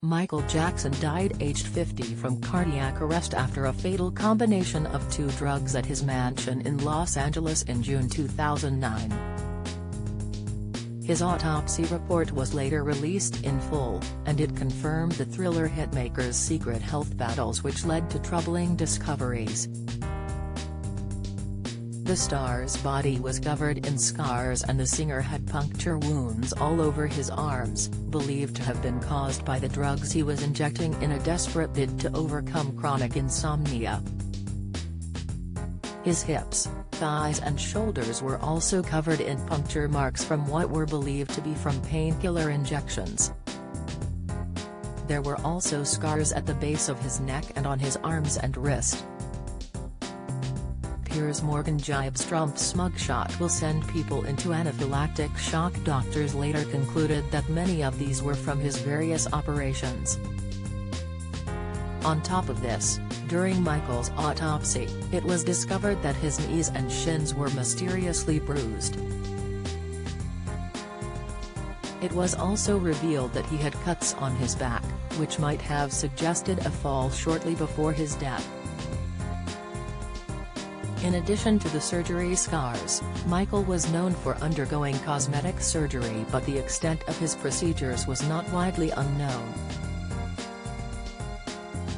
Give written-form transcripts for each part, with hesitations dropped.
Michael Jackson died aged 50 from cardiac arrest after a fatal combination of two drugs at his mansion in Los Angeles in June 2009. His autopsy report was later released in full, and it confirmed the Thriller hitmaker's secret health battles, which led to troubling discoveries. The star's body was covered in scars and the singer had puncture wounds all over his arms, believed to have been caused by the drugs he was injecting in a desperate bid to overcome chronic insomnia. His hips, thighs and shoulders were also covered in puncture marks from what were believed to be from painkiller injections. There were also scars at the base of his neck and on his arms and wrist. Piers Morgan Jibes Trump's mugshot will send people into anaphylactic shock. Doctors later concluded that many of these were from his various operations. On top of this, during Michael's autopsy, it was discovered that his knees and shins were mysteriously bruised. It was also revealed that he had cuts on his back, which might have suggested a fall shortly before his death. In addition to the surgery scars, Michael was known for undergoing cosmetic surgery, but the extent of his procedures was not widely unknown.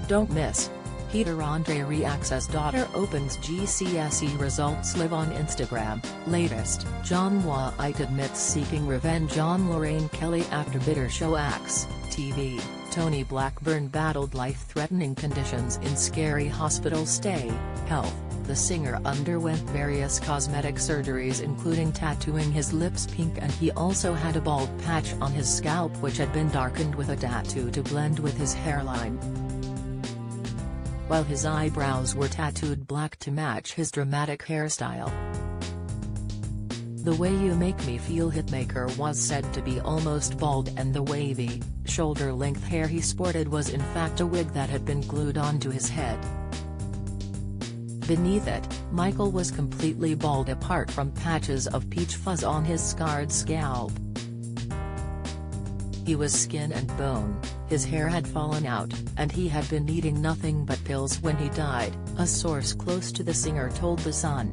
Don't miss. Peter Andre reacts as daughter opens GCSE results. Live on Instagram. Latest, John White admits seeking revenge on Lorraine Kelly after bitter show acts. TV, Tony Blackburn battled life-threatening conditions in scary hospital stay. Health. The singer underwent various cosmetic surgeries, including tattooing his lips pink, and he also had a bald patch on his scalp which had been darkened with a tattoo to blend with his hairline, while his eyebrows were tattooed black to match his dramatic hairstyle. The Way You Make Me Feel hitmaker was said to be almost bald, and the wavy, shoulder-length hair he sported was in fact a wig that had been glued onto his head. Beneath it, Michael was completely bald apart from patches of peach fuzz on his scarred scalp. He was skin and bone, his hair had fallen out, and he had been eating nothing but pills when he died, a source close to the singer told The Sun.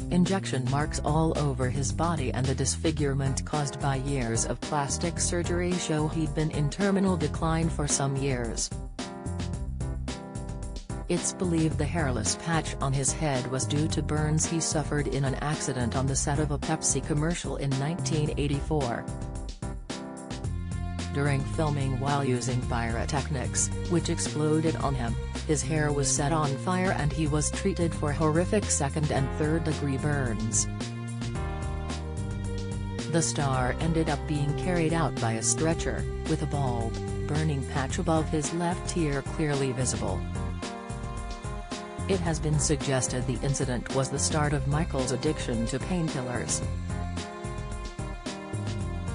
Injection marks all over his body and the disfigurement caused by years of plastic surgery show he'd been in terminal decline for some years. It's believed the hairless patch on his head was due to burns he suffered in an accident on the set of a Pepsi commercial in 1984. During filming while using pyrotechnics, which exploded on him, his hair was set on fire and he was treated for horrific second- and third-degree burns. The star ended up being carried out by a stretcher, with a bald, burning patch above his left ear clearly visible. It has been suggested the incident was the start of Michael's addiction to painkillers.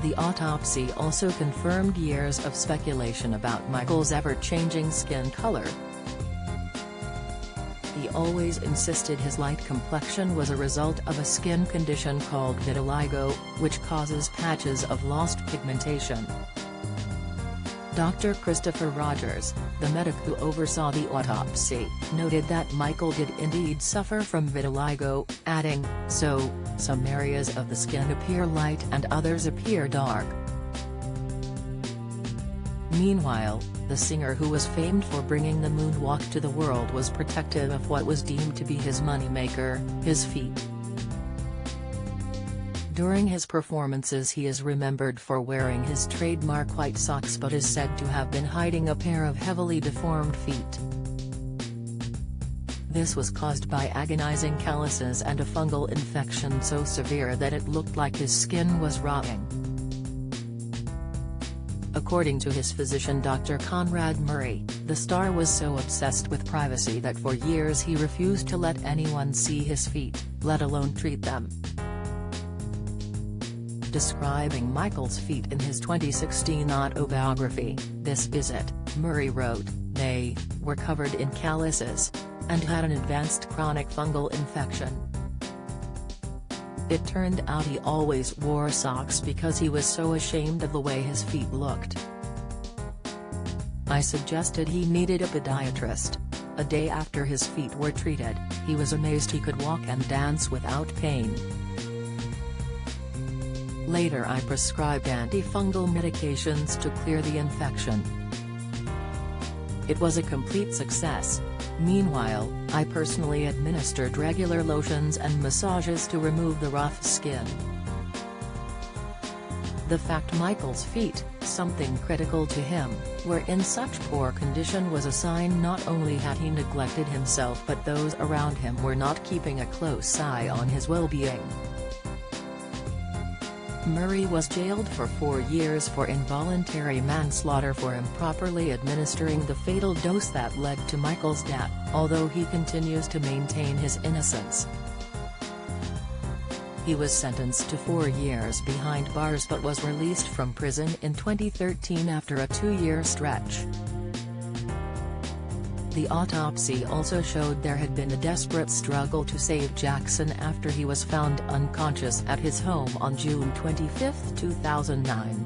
The autopsy also confirmed years of speculation about Michael's ever-changing skin color. He always insisted his light complexion was a result of a skin condition called vitiligo, which causes patches of lost pigmentation. Dr. Christopher Rogers, the medic who oversaw the autopsy, noted that Michael did indeed suffer from vitiligo, adding, "So, some areas of the skin appear light and others appear dark." Meanwhile, the singer, who was famed for bringing the moonwalk to the world, was protective of what was deemed to be his moneymaker, his feet. During his performances he is remembered for wearing his trademark white socks, but is said to have been hiding a pair of heavily deformed feet. This was caused by agonizing calluses and a fungal infection so severe that it looked like his skin was rotting. According to his physician Dr. Conrad Murray, the star was so obsessed with privacy that for years he refused to let anyone see his feet, let alone treat them. Describing Michael's feet in his 2016 autobiography, This Is It, Murray wrote, "They were covered in calluses and had an advanced chronic fungal infection. It turned out he always wore socks because he was so ashamed of the way his feet looked. I suggested he needed a podiatrist. A day after his feet were treated, he was amazed he could walk and dance without pain. Later I prescribed antifungal medications to clear the infection. It was a complete success. Meanwhile, I personally administered regular lotions and massages to remove the rough skin. The fact Michael's feet, something critical to him, were in such poor condition was a sign not only had he neglected himself but those around him were not keeping a close eye on his well-being. Murray was jailed for 4 years for involuntary manslaughter for improperly administering the fatal dose that led to Michael's death, although he continues to maintain his innocence. He was sentenced to 4 years behind bars but was released from prison in 2013 after a 2-year stretch. The autopsy also showed there had been a desperate struggle to save Jackson after he was found unconscious at his home on June 25, 2009.